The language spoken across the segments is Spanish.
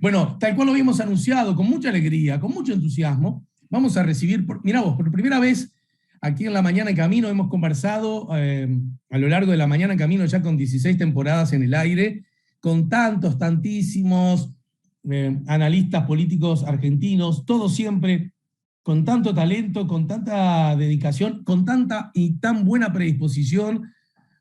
Bueno, tal cual lo habíamos anunciado, con mucha alegría, con mucho entusiasmo, vamos a recibir, mirá vos, por primera vez aquí en La Mañana en Camino hemos conversado a lo largo de La Mañana en Camino ya con 16 temporadas en el aire, con tantísimos analistas políticos argentinos, todos siempre con tanto talento, con tanta dedicación, con tanta y tan buena predisposición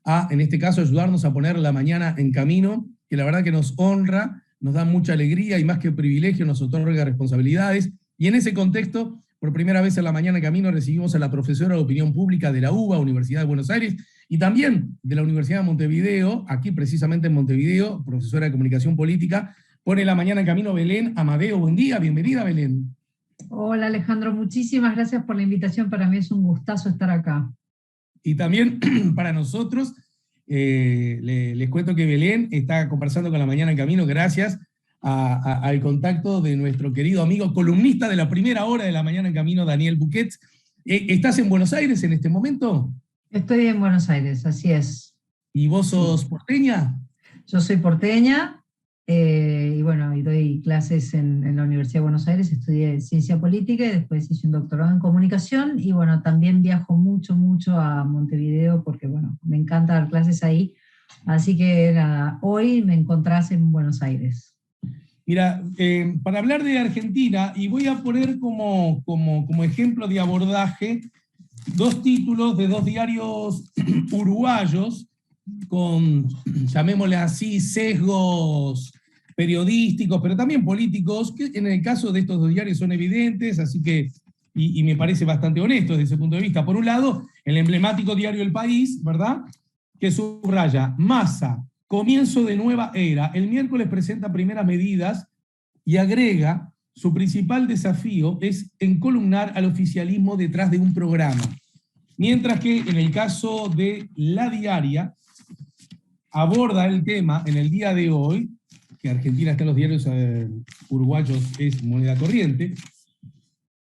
a, en este caso, ayudarnos a poner La Mañana en Camino, que la verdad que nos honra, nos da mucha alegría y más que privilegio nos otorga responsabilidades. Y en ese contexto, por primera vez en La Mañana en Camino recibimos a la profesora de Opinión Pública de la UBA, Universidad de Buenos Aires, y también de la Universidad de Montevideo, aquí precisamente en Montevideo, profesora de Comunicación Política, pone La Mañana en Camino Belén Amadeo. Buen día, bienvenida Belén. Hola Alejandro, muchísimas gracias por la invitación, para mí es un gustazo estar acá. Y también para nosotros, les cuento que Belén está conversando con La Mañana en Camino gracias al contacto de nuestro querido amigo columnista de la primera hora de La Mañana en Camino, Daniel Buquet. ¿Estás en Buenos Aires en este momento? Estoy en Buenos Aires, así es. ¿Y vos sos Sí. porteña? Yo soy porteña, y bueno, y doy clases en la Universidad de Buenos Aires, estudié Ciencia Política y después hice un doctorado en Comunicación, y bueno, también viajo mucho a Montevideo porque bueno, me encanta dar clases ahí, así que nada, hoy me encontrás en Buenos Aires. Mira, para hablar de Argentina, y voy a poner como ejemplo de abordaje dos títulos de dos diarios uruguayos con, llamémosle así, sesgos periodísticos, pero también políticos, que en el caso de estos dos diarios son evidentes, así que, y me parece bastante honesto desde ese punto de vista. Por un lado, el emblemático diario El País, ¿verdad?, que subraya: Massa, comienzo de nueva era. El miércoles presenta primeras medidas y agrega: su principal desafío es encolumnar al oficialismo detrás de un programa. Mientras que en el caso de La Diaria, aborda el tema en el día de hoy, que Argentina está en los diarios uruguayos, es moneda corriente,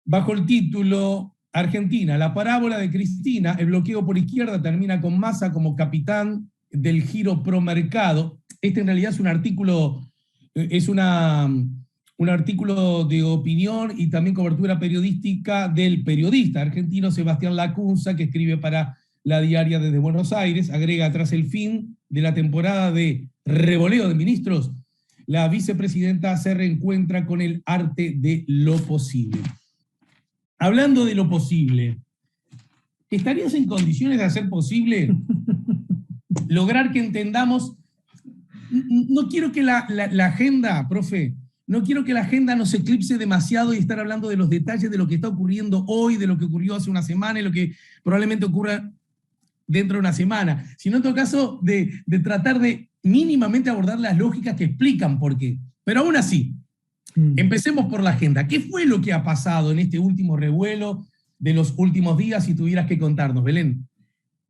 bajo el título Argentina, la parábola de Cristina, el bloqueo por izquierda termina con Massa como capitán del giro pro mercado. Este en realidad es un artículo, un artículo de opinión y también cobertura periodística del periodista argentino Sebastián Lacunza, que escribe para La Diaria desde Buenos Aires. Agrega: tras el fin de la temporada de revoleo de ministros, la vicepresidenta se reencuentra con el arte de lo posible. Hablando de lo posible, ¿estarías en condiciones de hacer posible lograr que entendamos? No quiero que la agenda, profe, no quiero que la agenda nos eclipse demasiado y estar hablando de los detalles de lo que está ocurriendo hoy, de lo que ocurrió hace una semana y lo que probablemente ocurra dentro de una semana, sino en todo caso de tratar de mínimamente abordar las lógicas que explican por qué. Pero aún así, empecemos por la agenda. ¿Qué fue lo que ha pasado en este último revuelo de los últimos días, si tuvieras que contarnos, Belén?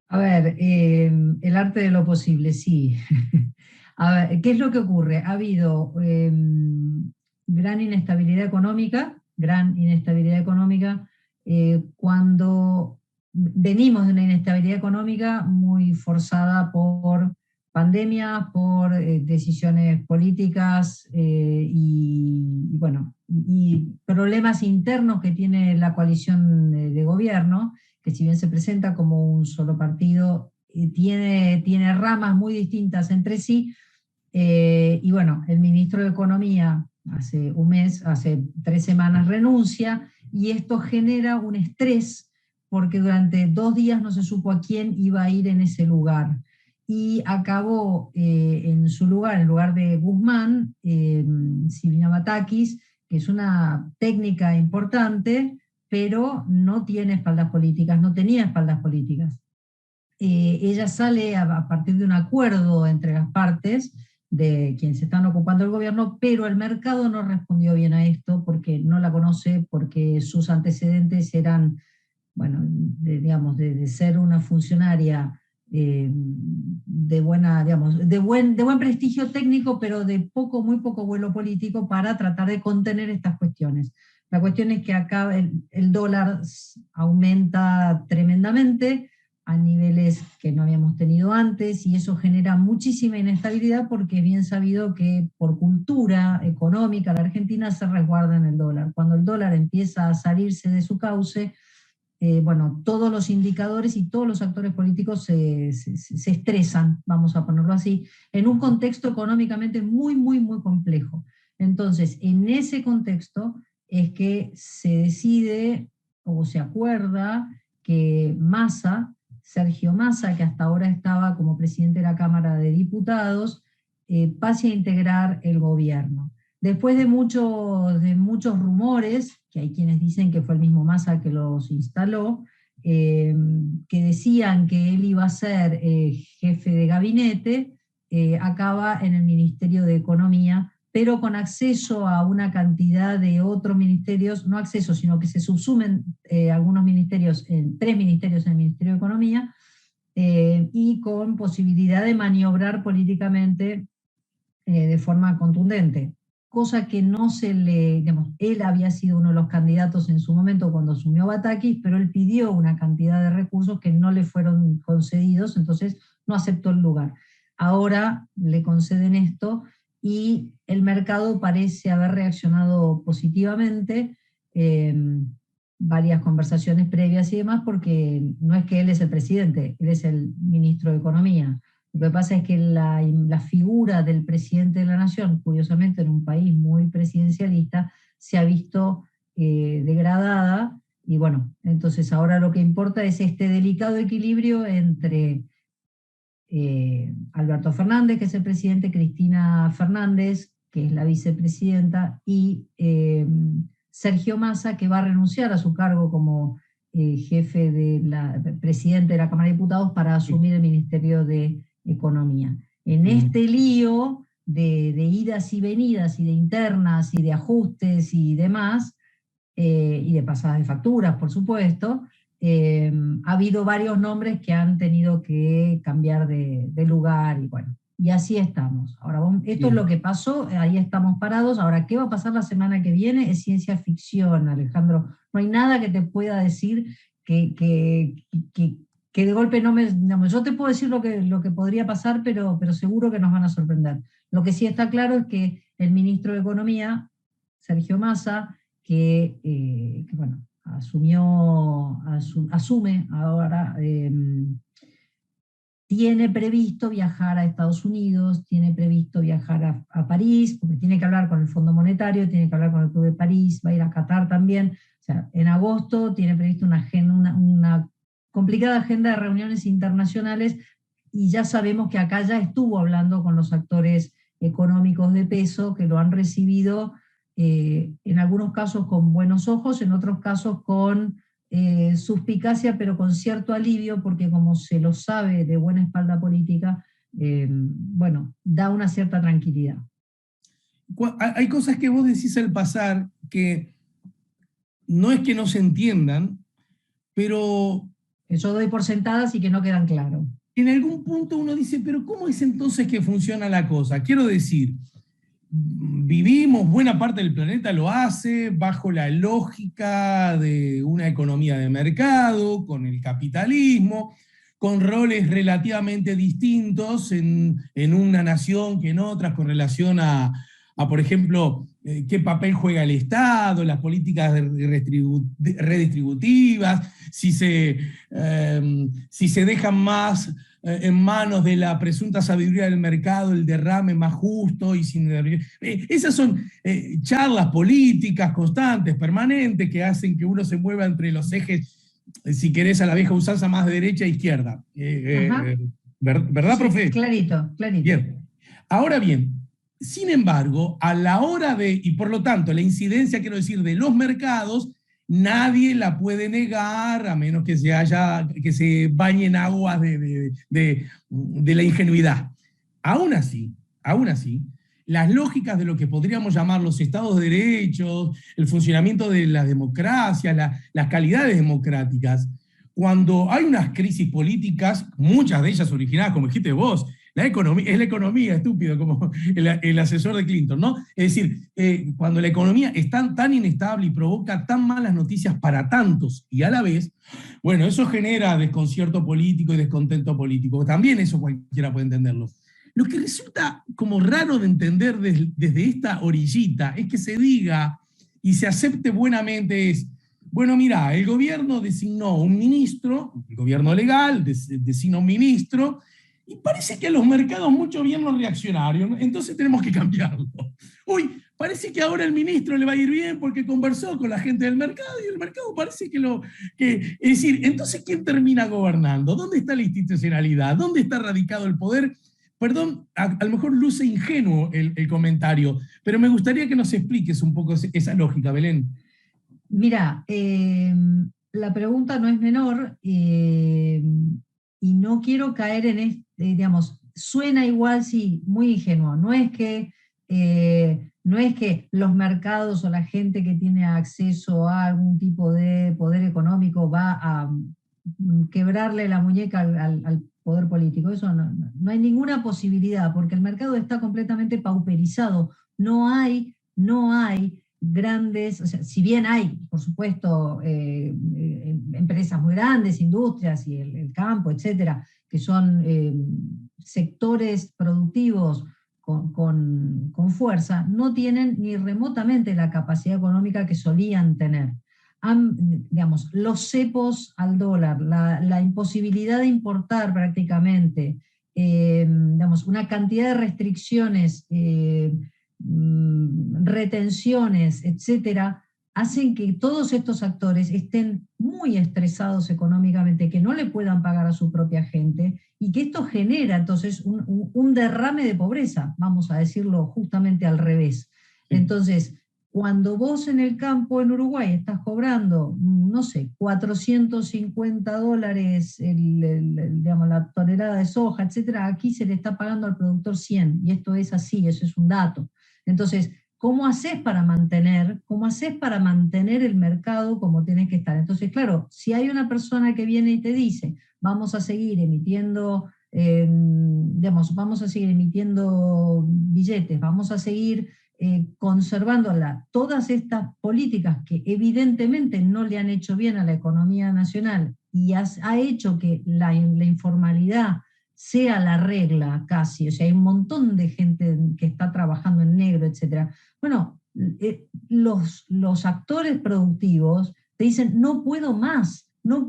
A ver, el arte de lo posible, sí. A ver, ¿qué es lo que ocurre? Ha habido gran inestabilidad económica, cuando venimos de una inestabilidad económica muy forzada por pandemia, por decisiones políticas, bueno, y problemas internos que tiene la coalición de gobierno, que si bien se presenta como un solo partido, tiene ramas muy distintas entre sí. Y bueno, el ministro de Economía hace un mes, hace 3 semanas renuncia, y esto genera un estrés porque durante 2 días no se supo a quién iba a ir en ese lugar. Y acabó en su lugar, en lugar de Guzmán, Silvina Batakis, que es una técnica importante, pero no tiene espaldas políticas, no tenía espaldas políticas. Ella sale a partir de un acuerdo entre las partes de quienes están ocupando el gobierno, pero el mercado no respondió bien a esto porque no la conoce, porque sus antecedentes eran, bueno, de ser una funcionaria de buena, de buen prestigio técnico, pero de muy poco vuelo político para tratar de contener estas cuestiones. La cuestión es que acá el dólar aumenta tremendamente, a niveles que no habíamos tenido antes, y eso genera muchísima inestabilidad porque es bien sabido que por cultura económica la Argentina se resguarda en el dólar. Cuando el dólar empieza a salirse de su cauce, bueno, todos los indicadores y todos los actores políticos se estresan, vamos a ponerlo así, en un contexto económicamente muy, muy, muy complejo. Entonces, en ese contexto es que se decide o se acuerda que Sergio Massa, que hasta ahora estaba como presidente de la Cámara de Diputados, pase a integrar el gobierno. Después de muchos rumores, que hay quienes dicen que fue el mismo Massa que los instaló, que decían que él iba a ser jefe de gabinete, acaba en el Ministerio de Economía, pero con acceso a una cantidad de otros ministerios, no acceso, sino que se subsumen algunos ministerios, 3 ministerios en el Ministerio de Economía, y con posibilidad de maniobrar políticamente de forma contundente. Cosa que no se le, digamos, él había sido uno de los candidatos en su momento cuando asumió Batakis, pero él pidió una cantidad de recursos que no le fueron concedidos, entonces no aceptó el lugar. Ahora le conceden esto y el mercado parece haber reaccionado positivamente, varias conversaciones previas y demás, porque no es que él es el presidente, él es el ministro de Economía. Lo que pasa es que la figura del presidente de la nación, curiosamente en un país muy presidencialista, se ha visto degradada, y bueno, entonces ahora lo que importa es este delicado equilibrio entre Alberto Fernández, que es el presidente, Cristina Fernández, que es la vicepresidenta, y Sergio Massa, que va a renunciar a su cargo como presidente de la Cámara de Diputados para asumir el Ministerio de Economía. En este lío de idas y venidas y de internas y de ajustes y demás, y de pasadas de facturas, por supuesto, ha habido varios nombres que han tenido que cambiar de lugar, y bueno, y así estamos. Ahora, esto es lo que pasó, ahí estamos parados. Ahora, ¿qué va a pasar la semana que viene? Es ciencia ficción, Alejandro. No hay nada que te pueda decir que de golpe no me... Digamos, yo te puedo decir lo que podría pasar, pero seguro que nos van a sorprender. Lo que sí está claro es que el ministro de Economía, Sergio Massa, que bueno, asume ahora, tiene previsto viajar a Estados Unidos, tiene previsto viajar a París, porque tiene que hablar con el Fondo Monetario, tiene que hablar con el Club de París, va a ir a Qatar también. O sea, en agosto tiene previsto una complicada agenda de reuniones internacionales, y ya sabemos que acá ya estuvo hablando con los actores económicos de peso, que lo han recibido en algunos casos con buenos ojos, en otros casos con suspicacia, pero con cierto alivio, porque como se lo sabe de buena espalda política, bueno, da una cierta tranquilidad. Hay cosas que vos decís al pasar que no es que no se entiendan, pero... Yo doy por sentadas y que no quedan claras. En algún punto uno dice, pero ¿cómo es entonces que funciona la cosa? Quiero decir, vivimos, buena parte del planeta lo hace bajo la lógica de una economía de mercado, con el capitalismo, con roles relativamente distintos en una nación que en otras, con relación a por ejemplo, qué papel juega el Estado, las políticas redistributivas, si se dejan más en manos de la presunta sabiduría del mercado, el derrame más justo y sin... Esas son charlas políticas constantes, permanentes, que hacen que uno se mueva entre los ejes, si querés, a la vieja usanza, más de derecha e izquierda. ¿Verdad, sí, profe? Clarito, clarito. Bien. Ahora bien, sin embargo, a la hora de, y por lo tanto, la incidencia, quiero decir, de los mercados, nadie la puede negar, a menos que se bañe en aguas de la ingenuidad. Aún así, las lógicas de lo que podríamos llamar los estados de derecho, el funcionamiento de la democracia, las calidades democráticas, cuando hay unas crisis políticas, muchas de ellas originadas, como dijiste vos, Es la economía, estúpido, como el asesor de Clinton, ¿no? Es decir, cuando la economía es tan inestable y provoca tan malas noticias para tantos y a la vez, bueno, eso genera desconcierto político y descontento político. También eso cualquiera puede entenderlo. Lo que resulta como raro de entender desde esta orillita es que se diga y se acepte buenamente es, bueno, mira, el gobierno designó un ministro, el gobierno legal designa un ministro, y parece que a los mercados mucho bien no reaccionaron, ¿no? Entonces tenemos que cambiarlo. Uy, parece que ahora el ministro le va a ir bien porque conversó con la gente del mercado y el mercado parece es decir, entonces ¿quién termina gobernando? ¿Dónde está la institucionalidad? ¿Dónde está radicado el poder? Perdón, a lo mejor luce ingenuo el comentario, pero me gustaría que nos expliques un poco esa lógica, Belén. Mira, la pregunta no es menor y no quiero caer en este, digamos, suena igual, sí, muy ingenuo. No es que los mercados o la gente que tiene acceso a algún tipo de poder económico va a quebrarle la muñeca al poder político. Eso no hay ninguna posibilidad, porque el mercado está completamente pauperizado. No hay grandes, o sea, si bien hay, por supuesto, empresas muy grandes, industrias y el campo, etcétera, que son sectores productivos con fuerza, no tienen ni remotamente la capacidad económica que solían tener. Digamos, los cepos al dólar, la imposibilidad de importar prácticamente, digamos, una cantidad de restricciones, retenciones, etcétera, hacen que todos estos actores estén muy estresados económicamente, que no le puedan pagar a su propia gente y que esto genera entonces un derrame de pobreza, vamos a decirlo justamente al revés. Entonces, cuando vos en el campo en Uruguay estás cobrando, no sé, $450 digamos, la tonelada de soja, etcétera, aquí se le está pagando al productor 100, y esto es así, eso es un dato. Entonces, ¿cómo haces para mantener el mercado como tiene que estar? Entonces, claro, si hay una persona que viene y te dice, vamos a seguir emitiendo, vamos a seguir emitiendo billetes, vamos a seguir conservando todas estas políticas que evidentemente no le han hecho bien a la economía nacional y ha hecho que la informalidad sea la regla casi, o sea, hay un montón de gente que está trabajando en negro, etcétera. Bueno, los actores productivos te dicen, no puedo más, no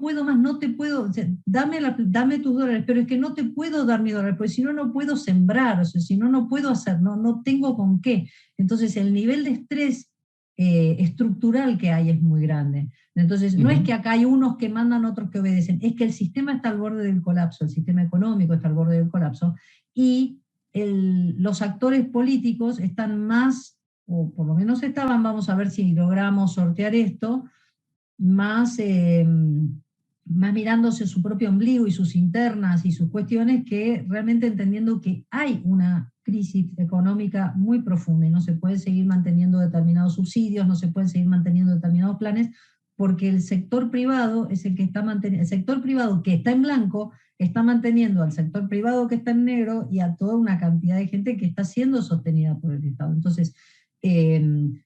te puedo, o sea, dame tus dólares, pero es que no te puedo dar mis dólares, porque si no, no puedo sembrar, o sea, si no, no puedo hacer, no tengo con qué. Entonces, el nivel de estrés estructural que hay es muy grande. Entonces, no es que acá hay unos que mandan, otros que obedecen, es que el sistema está al borde del colapso, el sistema económico está al borde del colapso, y los actores políticos están más, o por lo menos estaban, vamos a ver si logramos sortear esto, más mirándose su propio ombligo y sus internas y sus cuestiones, que realmente entendiendo que hay una crisis económica muy profunda y no se puede seguir manteniendo determinados subsidios, no se pueden seguir manteniendo determinados planes, porque el sector privado es el que está manteniendo, el sector privado que está en blanco está manteniendo al sector privado que está en negro y a toda una cantidad de gente que está siendo sostenida por el Estado. Entonces, el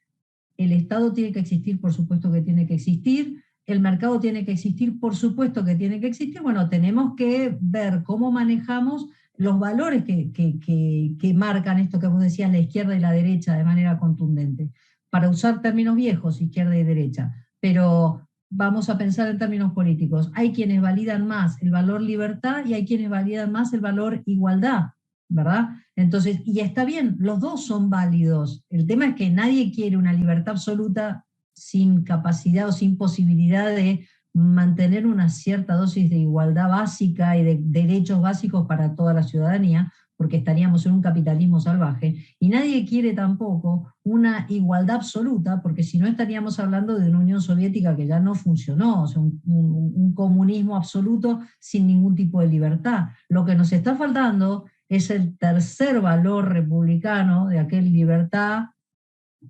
Estado tiene que existir, por supuesto que tiene que existir, el mercado tiene que existir, por supuesto que tiene que existir. Bueno, tenemos que ver cómo manejamos los valores que marcan esto que vos decías, la izquierda y la derecha, de manera contundente. Para usar términos viejos, izquierda y derecha, pero vamos a pensar en términos políticos. Hay quienes validan más el valor libertad y hay quienes validan más el valor igualdad, ¿verdad? Entonces, y está bien, los dos son válidos. El tema es que nadie quiere una libertad absoluta sin capacidad o sin posibilidad de mantener una cierta dosis de igualdad básica y de derechos básicos para toda la ciudadanía, porque estaríamos en un capitalismo salvaje, y nadie quiere tampoco una igualdad absoluta, porque si no estaríamos hablando de una Unión Soviética que ya no funcionó, o sea, un comunismo absoluto sin ningún tipo de libertad. Lo que nos está faltando es el tercer valor republicano de aquel libertad,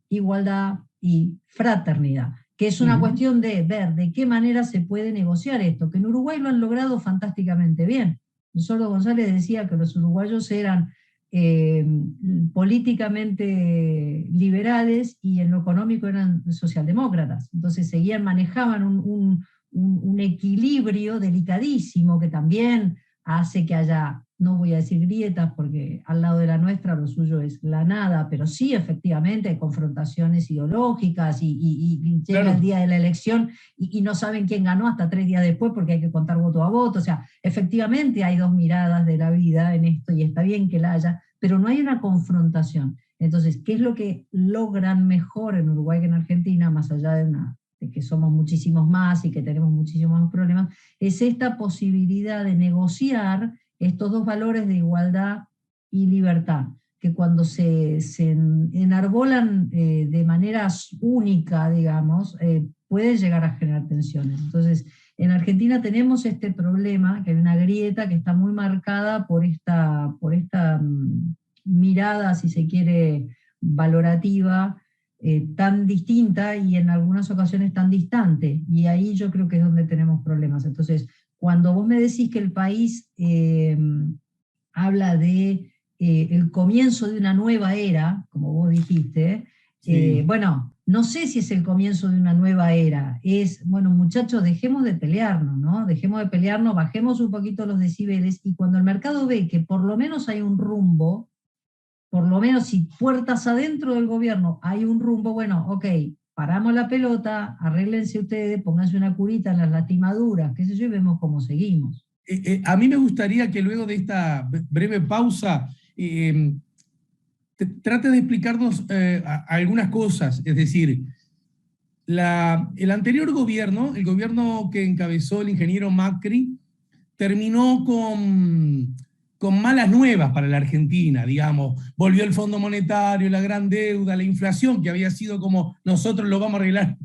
igualdad y fraternidad, que es una cuestión de ver de qué manera se puede negociar esto, que en Uruguay lo han logrado fantásticamente bien. El Sordo González decía que los uruguayos eran políticamente liberales y en lo económico eran socialdemócratas. Entonces manejaban un equilibrio delicadísimo que también hace que haya, no voy a decir grietas, porque al lado de la nuestra lo suyo es la nada, pero sí efectivamente hay confrontaciones ideológicas y llega Claro. el día de la elección y no saben quién ganó hasta 3 días después porque hay que contar voto a voto. O sea, efectivamente hay dos miradas de la vida en esto y está bien que la haya, pero no hay una confrontación. Entonces, ¿qué es lo que logran mejor en Uruguay que en Argentina, más allá de que somos muchísimos más y que tenemos muchísimos más problemas? Es esta posibilidad de negociar estos dos valores de igualdad y libertad, que cuando se enarbolan de manera única, digamos, puede llegar a generar tensiones. Entonces, en Argentina tenemos este problema, que hay una grieta que está muy marcada por esta mirada, si se quiere, valorativa, tan distinta y en algunas ocasiones tan distante. Y ahí yo creo que es donde tenemos problemas. Entonces, cuando vos me decís que el país habla de el comienzo de una nueva era, como vos dijiste, Sí. bueno, no sé si es el comienzo de una nueva era, es, bueno, muchachos, dejemos de pelearnos, ¿no? Dejemos de pelearnos, bajemos un poquito los decibeles, y cuando el mercado ve que por lo menos hay un rumbo, por lo menos si puertas adentro del gobierno hay un rumbo, bueno, ok, paramos la pelota, arréglense ustedes, pónganse una curita en las lastimaduras, qué sé yo, y vemos cómo seguimos. A mí me gustaría que luego de esta breve pausa trate de explicarnos algunas cosas. Es decir, el anterior gobierno, el gobierno que encabezó el ingeniero Macri, terminó con malas nuevas para la Argentina, digamos. Volvió el Fondo Monetario, la gran deuda, la inflación, que había sido como nosotros lo vamos a arreglar,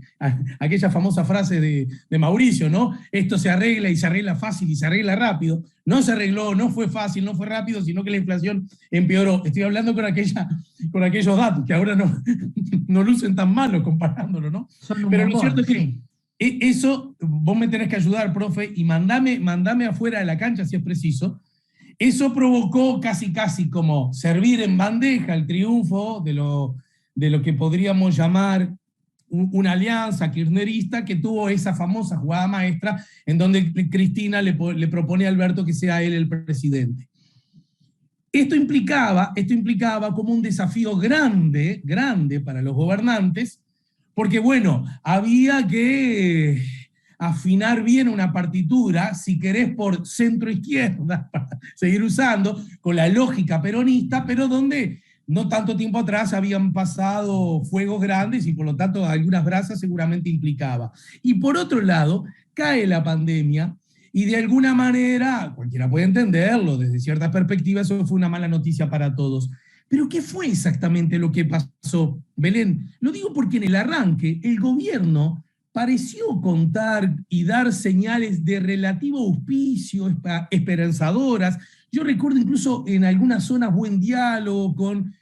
aquella famosa frase de Mauricio, ¿no? Esto se arregla y se arregla fácil y se arregla rápido. No se arregló, no fue fácil, no fue rápido, sino que la inflación empeoró. Estoy hablando con aquellos datos que ahora no lucen tan malos comparándolo, ¿no? Son un Pero lo cierto bombón, es que sí. eso, vos me tenés que ayudar, profe, y mandame afuera de la cancha si es preciso. Eso provocó casi como servir en bandeja el triunfo de lo que podríamos llamar una alianza kirchnerista que tuvo esa famosa jugada maestra en donde Cristina le propone a Alberto que sea él el presidente. Esto implicaba como un desafío grande para los gobernantes, porque bueno, había que afinar bien una partitura, si querés por centro-izquierda, para seguir usando, con la lógica peronista, pero donde no tanto tiempo atrás habían pasado fuegos grandes y por lo tanto algunas brasas seguramente implicaba. Y por otro lado, cae la pandemia y de alguna manera, cualquiera puede entenderlo, desde ciertas perspectivas eso fue una mala noticia para todos. Pero ¿qué fue exactamente lo que pasó, Belén? Lo digo porque en el arranque el gobierno pareció contar y dar señales de relativo auspicio, esperanzadoras. Yo recuerdo incluso en algunas zonas buen diálogo con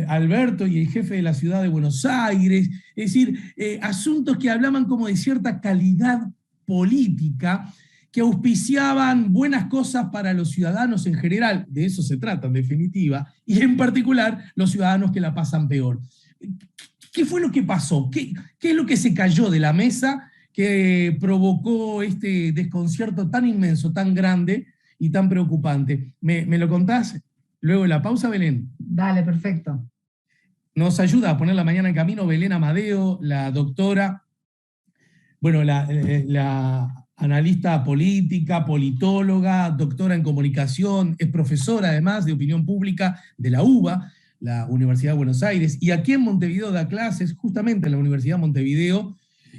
Alberto y el jefe de la ciudad de Buenos Aires, es decir, asuntos que hablaban como de cierta calidad política, que auspiciaban buenas cosas para los ciudadanos en general, de eso se trata en definitiva, y en particular los ciudadanos que la pasan peor. ¿Qué fue lo que pasó? ¿Qué es lo que se cayó de la mesa que provocó este desconcierto tan inmenso, tan grande y tan preocupante? ¿Me lo contás luego de la pausa, Belén? Dale, perfecto. Nos ayuda a poner la mañana en camino Belén Amadeo, la doctora, bueno, la analista política, politóloga, doctora en comunicación, es profesora además de opinión pública de la UBA, la Universidad de Buenos Aires, y aquí en Montevideo da clases, justamente en la Universidad de Montevideo,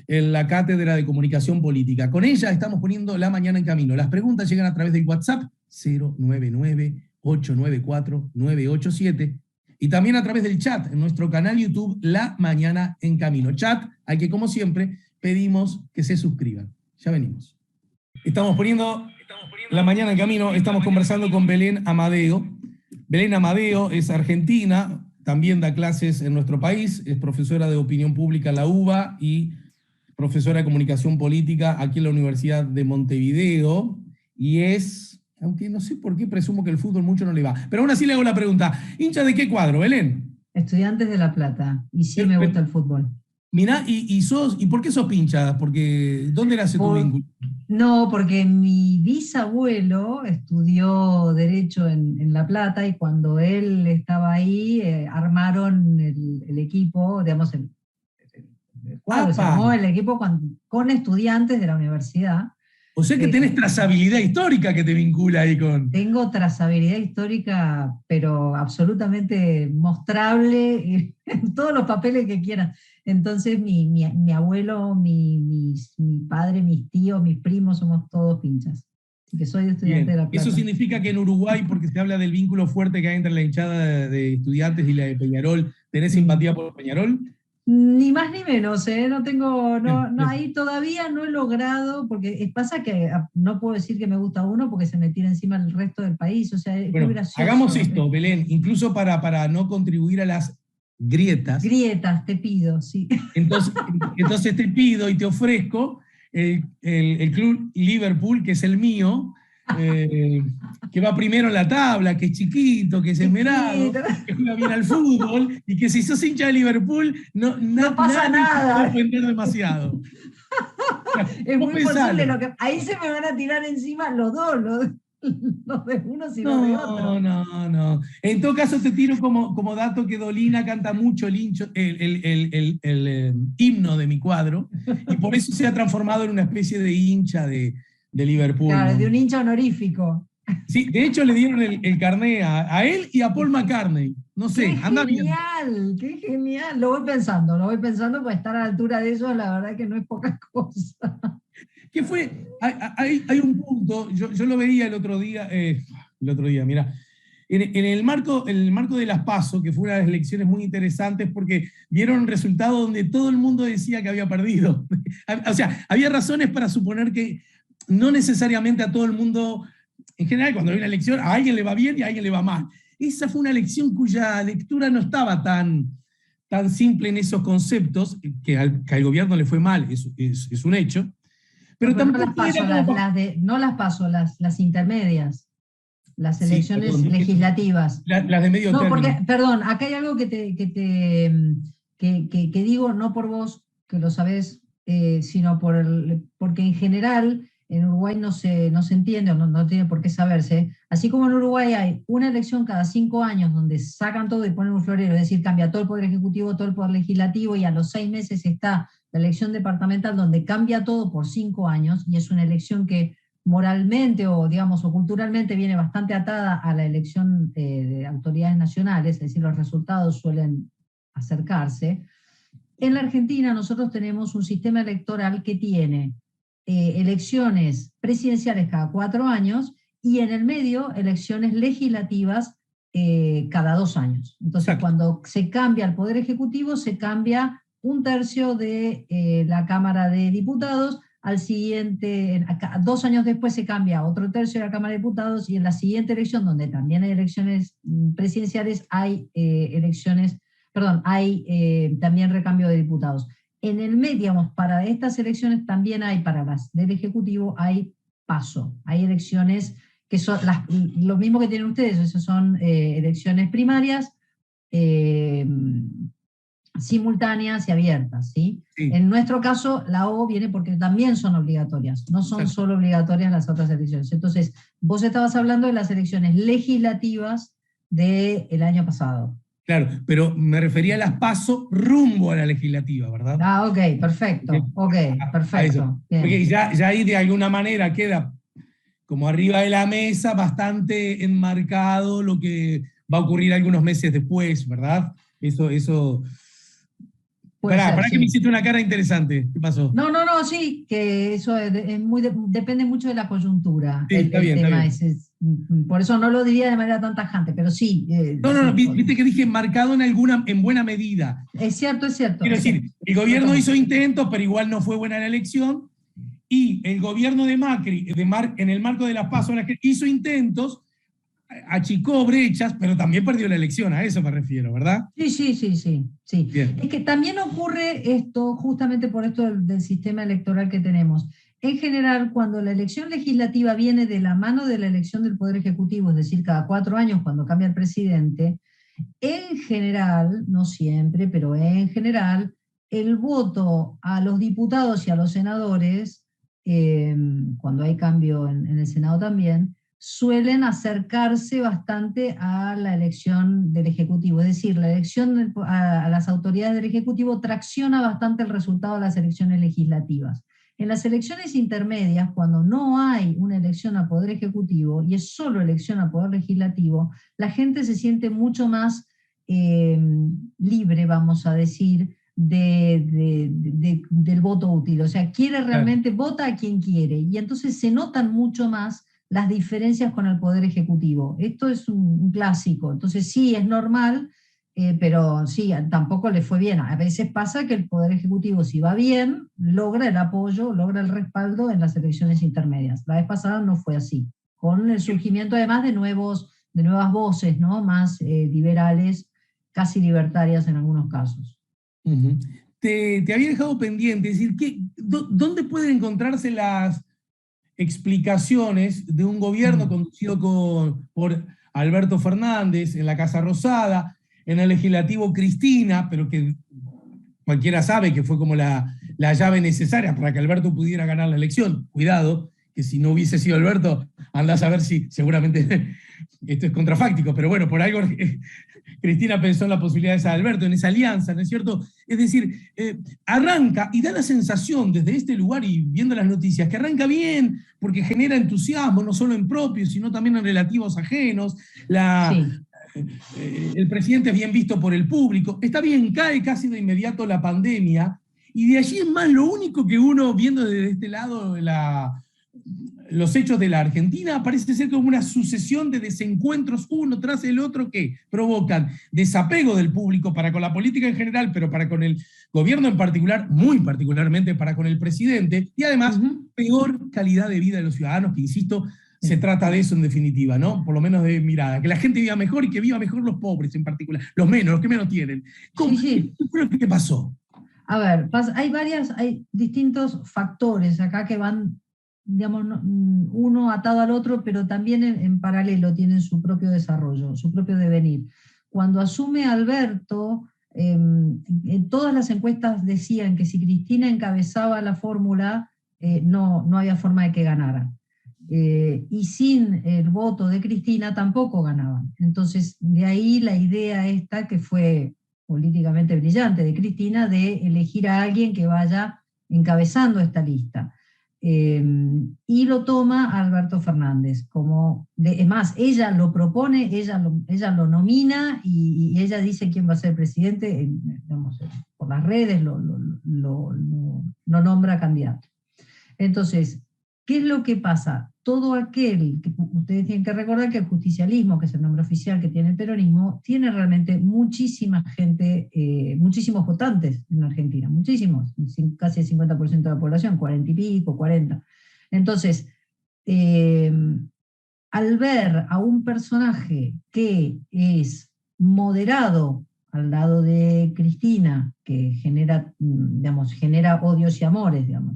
en la Cátedra de Comunicación Política. Con ella estamos poniendo la mañana en camino. Las preguntas llegan a través del WhatsApp 099-894-987 y también a través del chat en nuestro canal YouTube La Mañana en Camino. Chat al que, como siempre, pedimos que se suscriban. Ya venimos. Estamos poniendo La Mañana en Camino, estamos conversando con Belén Amadeo. Belén Amadeo es argentina, también da clases en nuestro país, es profesora de opinión pública en la UBA y profesora de comunicación política aquí en la Universidad de Montevideo, y es Aunque no sé por qué presumo que el fútbol mucho no le va. Pero aún así le hago la pregunta, ¿hincha de qué cuadro, Belén? Estudiantes de La Plata, y sí Pero, me gusta el fútbol. mirá, ¿y por qué sos pincha? Porque, ¿dónde nace tu Por- vínculo? no, porque mi bisabuelo estudió Derecho en La Plata y cuando él estaba ahí, armaron el equipo, digamos, el cuadro, se ¡Apa! armó el equipo con estudiantes de la universidad. O sea que tenés Eh, trazabilidad histórica que te vincula ahí con... Tengo trazabilidad histórica, pero absolutamente mostrable en todos los papeles que quieran. Entonces, mi abuelo, mi padre, mis tíos, mis primos, somos todos pinchas. Así que soy estudiante de Bien, La eso Plata. significa que en Uruguay, porque se habla del vínculo fuerte que hay entre la hinchada de Estudiantes y la de Peñarol, ¿tenés Mm. simpatía por Peñarol? Ni más ni menos, ¿eh? No tengo, Bien, no, bien. ahí todavía no he logrado, porque pasa que no puedo decir que me gusta uno porque se me tira encima el resto del país, o sea, es muy Bueno, hagamos gracioso. esto, Belén, incluso para no contribuir a las grietas. Grietas, te pido, sí. Entonces, entonces te pido y te ofrezco el club Liverpool, que es el mío, eh, que va primero en la tabla, que es chiquito, que es esmerado, Chiquito, que juega bien al fútbol, y que si sos hincha de Liverpool, no pasa nadie te puede nada. ofender demasiado. Es Vos muy posible pensalo. lo que. Ahí se me van a tirar encima los dos, los de unos y los de No, otros. no, no. En todo caso, te tiro como dato que Dolina canta mucho el himno de mi cuadro, y por eso se ha transformado en una especie de hincha de Liverpool, Claro, ¿no? de un hincha honorífico. Sí, de hecho le dieron el carné a él y a Paul McCartney. No ¡Qué sé, anda viendo. genial! ¡Qué genial! Lo voy pensando, para estar a la altura de eso, la verdad que no es poca cosa. ¿Qué fue? Hay un punto, yo lo veía el otro día, mira, en el marco de las PASO, que fue una de las elecciones muy interesantes porque dieron un resultado donde todo el mundo decía que había perdido. O sea, había razones para suponer que no necesariamente a todo el mundo, en general, cuando hay una elección, a alguien le va bien y a alguien le va mal. Esa fue una elección cuya lectura no estaba tan simple en esos conceptos, que al gobierno le fue mal, es un hecho, No, pero pero no las tampoco era paso, como... no las paso, las intermedias, las Sí, elecciones perdón, dije legislativas. las de medio No, término. porque, perdón, acá hay algo que digo, no por vos, que lo sabés, sino porque en general en Uruguay no se entiende, o no tiene por qué saberse. Así como en Uruguay hay una elección cada 5 años donde sacan todo y ponen un florero, es decir, cambia todo el poder ejecutivo, todo el poder legislativo, y a los 6 meses está la elección departamental donde cambia todo por 5 años, y es una elección que moralmente o, digamos, o culturalmente viene bastante atada a la elección de autoridades nacionales, es decir, los resultados suelen acercarse. En la Argentina nosotros tenemos un sistema electoral que tiene elecciones presidenciales cada 4 años y en el medio elecciones legislativas cada 2 años. Entonces, Exacto. cuando se cambia el Poder Ejecutivo, se cambia un tercio de la Cámara de Diputados, al siguiente, 2 años después se cambia a otro tercio de la Cámara de Diputados, y en la siguiente elección, donde también hay elecciones presidenciales, hay hay también recambio de diputados. En el medio, digamos, para estas elecciones también hay, para las del Ejecutivo, hay paso, hay elecciones que son lo mismo que tienen ustedes, esas son elecciones primarias, eh, simultáneas y abiertas, ¿sí? Sí, En nuestro caso, la O viene porque también son obligatorias, no son exacto. solo obligatorias las otras elecciones. Entonces, vos estabas hablando de las elecciones legislativas del año pasado. Claro, pero me refería a las PASO rumbo a la legislativa, ¿verdad? Ah, ok, perfecto, ok, A eso. perfecto, Porque bien. ya ahí de alguna manera queda como arriba de la mesa bastante enmarcado lo que va a ocurrir algunos meses después, ¿verdad? Eso. Puede ser, Pará que me sí. hiciste una cara interesante. ¿Qué pasó? No, no, no, sí, que eso depende mucho de la coyuntura, Sí, está el bien, está tema bien. ese. Por eso no lo diría de manera tan tajante, pero sí, No, no, no, viste que dije enmarcado en buena medida. es cierto, es cierto, Quiero es cierto. decir, el Lo gobierno tomo. hizo intentos, pero igual no fue buena la elección, y el gobierno de Macri, en el marco de las PASO, hizo intentos, achicó brechas, pero también perdió la elección, a eso me refiero, ¿verdad? Sí, sí, sí, sí, sí. Es Bien. que también ocurre esto, justamente por esto del sistema electoral que tenemos. en general, cuando la elección legislativa viene de la mano de la elección del Poder Ejecutivo, es decir, cada 4 años cuando cambia el presidente, en general, no siempre, pero en general, el voto a los diputados y a los senadores, cuando hay cambio en el Senado también, suelen acercarse bastante a la elección del Ejecutivo. Es decir, la elección a las autoridades del Ejecutivo tracciona bastante el resultado de las elecciones legislativas. En las elecciones intermedias, cuando no hay una elección a Poder Ejecutivo y es solo elección a Poder Legislativo, la gente se siente mucho más libre, vamos a decir, del voto útil. O sea, quiere realmente, vota a quien quiere. Y entonces se notan mucho más las diferencias con el Poder Ejecutivo. Esto es un clásico. Entonces sí, es normal, pero sí, tampoco le fue bien. A veces pasa que el Poder Ejecutivo, si va bien, logra el apoyo, logra el respaldo en las elecciones intermedias. La vez pasada no fue así, con el surgimiento además de nuevas voces, ¿no? Más liberales, casi libertarias en algunos casos. Uh-huh. Te había dejado pendiente, es decir, ¿dónde pueden encontrarse las explicaciones de un gobierno conducido por Alberto Fernández en la Casa Rosada, en el legislativo Cristina, pero que cualquiera sabe que fue como la llave necesaria para que Alberto pudiera ganar la elección? Cuidado, que si no hubiese sido Alberto, andás a ver si seguramente esto es contrafáctico, pero bueno, por algo Cristina pensó en la posibilidad de esa Alberto, en esa alianza, ¿no es cierto? Es decir, arranca y da la sensación desde este lugar y viendo las noticias que arranca bien porque genera entusiasmo, no solo en propios, sino también en relativos ajenos. El presidente es bien visto por el público. Está bien, cae casi de inmediato la pandemia y de allí es más lo único que uno, viendo desde este lado los hechos de la Argentina, parece ser como una sucesión de desencuentros uno tras el otro que provocan desapego del público para con la política en general, pero para con el gobierno en particular, muy particularmente para con el presidente, y además peor calidad de vida de los ciudadanos, que insisto, se trata de eso en definitiva, ¿no? Por lo menos de mirada, que la gente viva mejor y que viva mejor los pobres en particular, los que menos tienen. ¿Qué fue lo que pasó? A ver, hay distintos factores acá que van, digamos, uno atado al otro, pero también en paralelo tienen su propio desarrollo, su propio devenir. Cuando asume Alberto, en todas las encuestas decían que si Cristina encabezaba la fórmula, no había forma de que ganara. Y sin el voto de Cristina tampoco ganaban. Entonces, de ahí la idea esta que fue políticamente brillante de Cristina de elegir a alguien que vaya encabezando esta lista. Y lo toma Alberto Fernández. Es más, ella lo propone, ella lo nomina y ella dice quién va a ser presidente, digamos, por las redes lo nombra candidato. Entonces, ¿qué es lo que pasa? Todo aquel, que ustedes tienen que recordar que el justicialismo, que es el nombre oficial que tiene el peronismo, tiene realmente muchísima gente, muchísimos votantes en Argentina, muchísimos, casi el 50% de la población, 40 y pico, 40. Entonces, al ver a un personaje que es moderado al lado de Cristina, que genera odios y amores, digamos.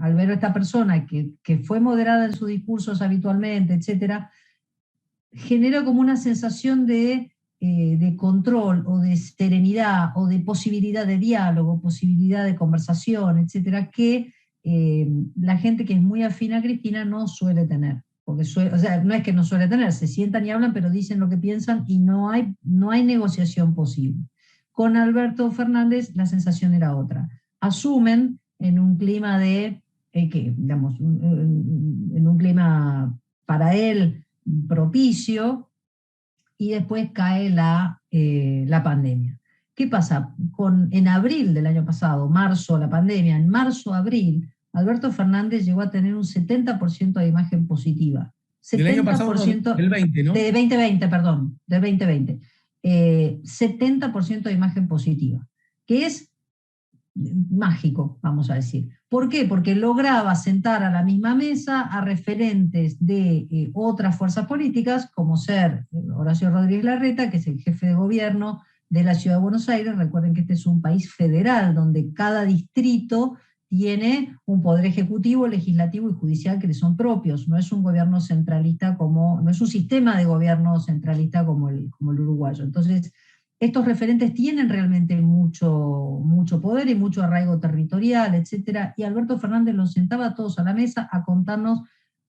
Al ver a esta persona que fue moderada en sus discursos habitualmente, etcétera, genera como una sensación de control o de serenidad o de posibilidad de diálogo, posibilidad de conversación, etcétera, que la gente que es muy afín a Cristina no suele tener. Porque no es que no suele tener, se sientan y hablan, pero dicen lo que piensan y no hay negociación posible. Con Alberto Fernández la sensación era otra. Asumen en un clima en un clima para él propicio, y después cae la pandemia. ¿Qué pasa? En abril del año pasado, marzo, la pandemia, en marzo-abril, Alberto Fernández llegó a tener un 70% de imagen positiva. 70%, del año pasado, del 20, ¿no? De 2020, perdón, del 2020. 70% de imagen positiva, que es mágico, vamos a decir. ¿Por qué? Porque lograba sentar a la misma mesa a referentes de otras fuerzas políticas, como ser Horacio Rodríguez Larreta, que es el jefe de gobierno de la Ciudad de Buenos Aires. Recuerden que este es un país federal, donde cada distrito tiene un poder ejecutivo, legislativo y judicial que le son propios. No es un gobierno centralista no es un sistema de gobierno centralista como el uruguayo. Entonces, estos referentes tienen realmente mucho poder y mucho arraigo territorial, etcétera. Y Alberto Fernández los sentaba a todos a la mesa a contarnos,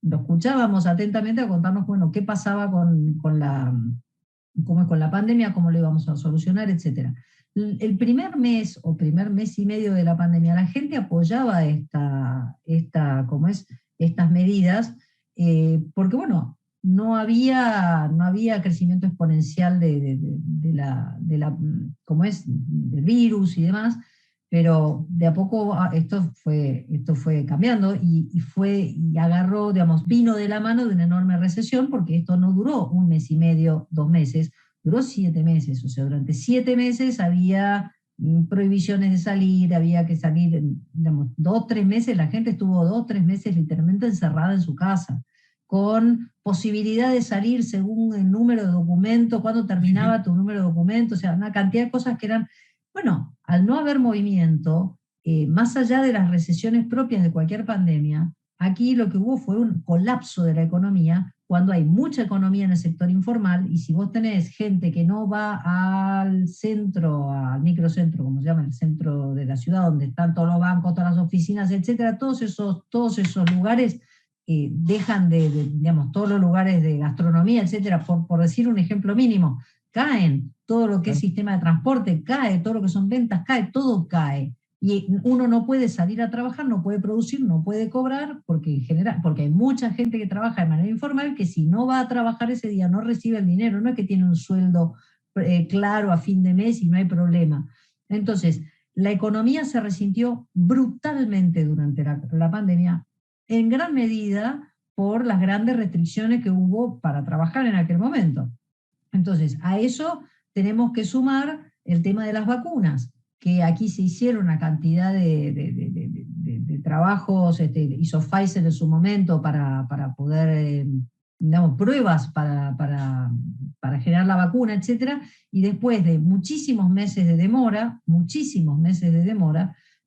lo escuchábamos atentamente, a contarnos, bueno, qué pasaba con la pandemia, cómo lo íbamos a solucionar, etcétera. El primer mes o primer mes y medio de la pandemia, la gente apoyaba estas medidas, porque bueno, no había crecimiento exponencial del virus y demás, pero de a poco esto fue cambiando y agarró, digamos, vino de la mano de una enorme recesión, porque esto no duró un mes y medio, 2 meses, duró 7 meses. O sea, durante 7 meses había prohibiciones de salir, había que salir, digamos, 2, 3 meses, la gente estuvo 2, 3 meses literalmente encerrada en su casa, con posibilidad de salir según el número de documento, cuándo terminaba tu número de documento, o sea, una cantidad de cosas que eran, bueno, al no haber movimiento, más allá de las recesiones propias de cualquier pandemia, aquí lo que hubo fue un colapso de la economía, cuando hay mucha economía en el sector informal, y si vos tenés gente que no va al centro, al microcentro, como se llama, el centro de la ciudad, donde están todos los bancos, todas las oficinas, etcétera, todos esos lugares dejan digamos, todos los lugares de gastronomía, etcétera, por decir un ejemplo mínimo, caen, todo lo que es sistema de transporte cae, todo lo que son ventas cae, todo cae. Y uno no puede salir a trabajar, no puede producir, no puede cobrar, porque hay mucha gente que trabaja de manera informal que si no va a trabajar ese día no recibe el dinero, no es que tiene un sueldo claro a fin de mes y no hay problema. Entonces, la economía se resintió brutalmente durante la pandemia, en gran medida por las grandes restricciones que hubo para trabajar en aquel momento. Entonces, a eso tenemos que sumar el tema de las vacunas, que aquí se hicieron una cantidad de trabajos, hizo Pfizer en su momento para poder, digamos, pruebas para generar la vacuna, etcétera, y después de muchísimos meses de demora,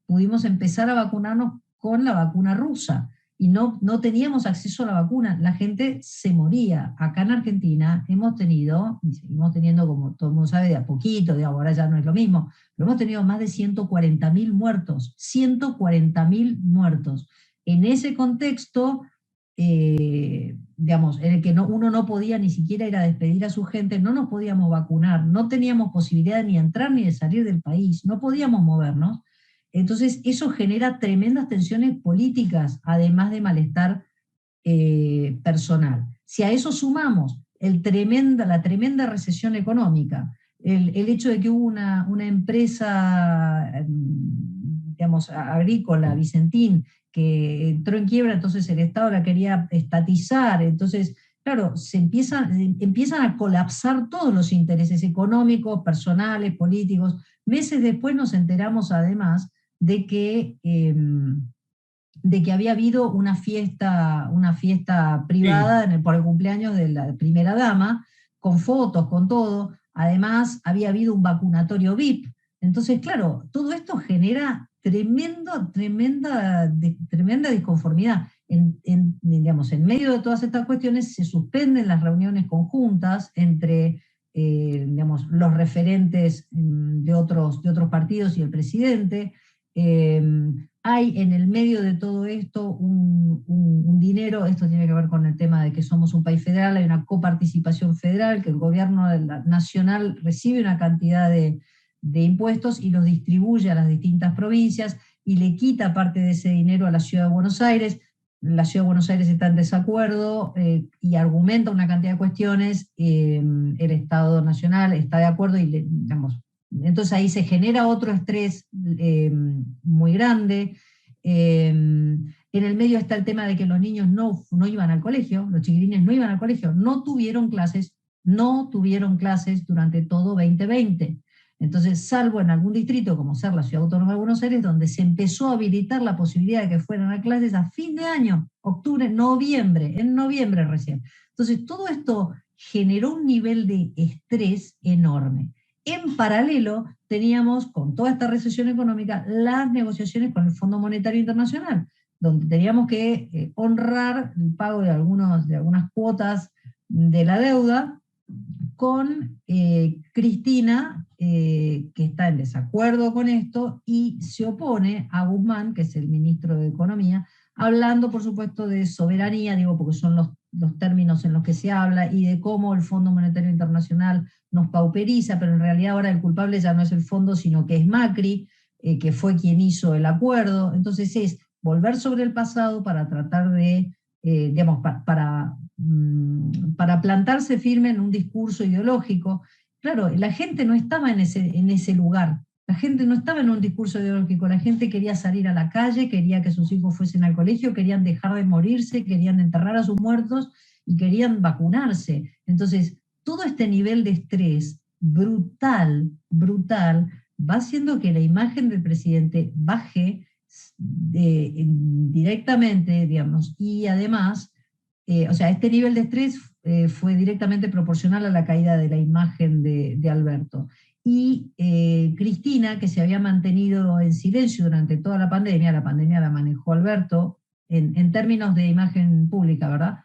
pudimos empezar a vacunarnos con la vacuna rusa, y no teníamos acceso a la vacuna, la gente se moría. Acá en Argentina hemos tenido, y seguimos teniendo, como todo el mundo sabe, de a poquito, de ahora ya no es lo mismo, pero hemos tenido más de 140.000 muertos, 140.000 muertos. En ese contexto, digamos, en el que uno no podía ni siquiera ir a despedir a su gente, no nos podíamos vacunar, no teníamos posibilidad ni de entrar ni de salir del país, no podíamos movernos. Entonces, eso genera tremendas tensiones políticas, además de malestar personal. Si a eso sumamos la tremenda recesión económica, el hecho de que hubo una empresa, digamos, agrícola, Vicentín, que entró en quiebra, entonces el Estado la quería estatizar, entonces, claro, empiezan a colapsar todos los intereses económicos, personales, políticos. Meses después nos enteramos, además, de que había habido una fiesta privada por el cumpleaños de la primera dama, con fotos, con todo. Además, había habido un vacunatorio VIP. Entonces, claro, todo esto genera tremenda disconformidad. Digamos, en medio de todas estas cuestiones se suspenden las reuniones conjuntas entre digamos, los referentes de otros partidos y el presidente. Hay en el medio de todo esto un dinero, esto tiene que ver con el tema de que somos un país federal, hay una coparticipación federal, que el gobierno nacional recibe una cantidad de impuestos y los distribuye a las distintas provincias y le quita parte de ese dinero a la Ciudad de Buenos Aires. La Ciudad de Buenos Aires está en desacuerdo y argumenta una cantidad de cuestiones, el Estado Nacional está de acuerdo y digamos, entonces ahí se genera otro estrés muy grande. En el medio está el tema de que los niños no iban al colegio, los chiquilines no iban al colegio, no tuvieron clases durante todo 2020. Entonces, salvo en algún distrito, como ser la Ciudad Autónoma de Buenos Aires, donde se empezó a habilitar la posibilidad de que fueran a clases a fin de año, octubre, noviembre, en noviembre recién. Entonces, todo esto generó un nivel de estrés enorme. en paralelo teníamos, con toda esta recesión económica, las negociaciones con el Fondo Monetario Internacional, donde teníamos que honrar el pago de algunas cuotas de la deuda, con Cristina, que está en desacuerdo con esto y se opone a Guzmán, que es el ministro de Economía, hablando, por supuesto, de soberanía, digo, porque son los términos en los que se habla, y de cómo el Fondo Monetario Internacional nos pauperiza, pero en realidad ahora el culpable ya no es el fondo, sino que es Macri, que fue quien hizo el acuerdo. Entonces es volver sobre el pasado para tratar de, digamos, para plantarse firme en un discurso ideológico. Claro, la gente no estaba en ese lugar. La gente no estaba en un discurso ideológico, la gente quería salir a la calle, quería que sus hijos fuesen al colegio, querían dejar de morirse, querían enterrar a sus muertos y querían vacunarse. Entonces, todo este nivel de estrés brutal, brutal, va haciendo que la imagen del presidente baje directamente, digamos, y además, o sea, este nivel de estrés fue directamente proporcional a la caída de la imagen de Alberto. Y Cristina, que se había mantenido en silencio durante toda la pandemia la manejó Alberto, en términos de imagen pública, ¿verdad?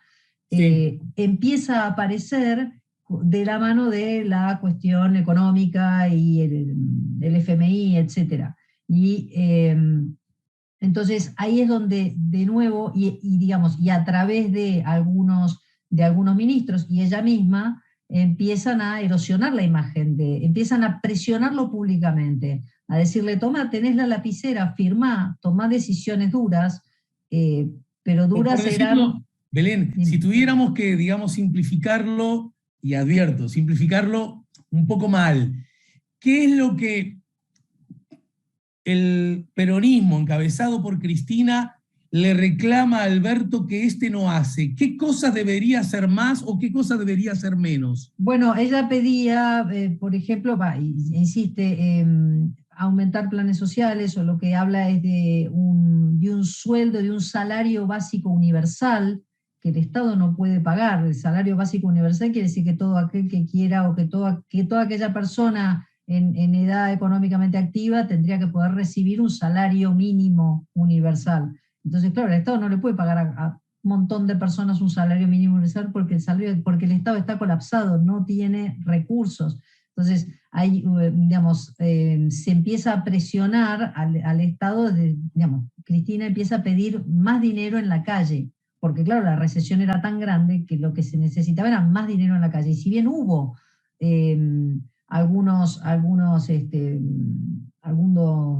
Sí. Empieza a aparecer de la mano de la cuestión económica y el FMI, etc. Y entonces ahí es donde de nuevo, digamos, y a través de algunos ministros y ella misma, empiezan a erosionar la imagen, empiezan a presionarlo públicamente, a decirle, toma, tenés la lapicera, firmá, tomá decisiones duras, pero Por duras eran... decirlo, Belén, si tuviéramos que, digamos, simplificarlo, y advierto, simplificarlo un poco mal, ¿qué es lo que el peronismo encabezado por Cristina le reclama a Alberto que este no hace? ¿Qué cosas debería hacer más o qué cosas debería hacer menos? Bueno, ella pedía, por ejemplo, insiste, aumentar planes sociales, o lo que habla es de un sueldo, de un salario básico universal que el Estado no puede pagar. El salario básico universal quiere decir que todo aquel que quiera, o que toda aquella persona en edad económicamente activa tendría que poder recibir un salario mínimo universal. Entonces, claro, el Estado no le puede pagar a montón de personas un salario mínimo universal porque el Estado está colapsado, no tiene recursos. Entonces, digamos, se empieza a presionar al Estado, digamos, Cristina empieza a pedir más dinero en la calle, porque claro, la recesión era tan grande que lo que se necesitaba era más dinero en la calle. Y si bien hubo algunos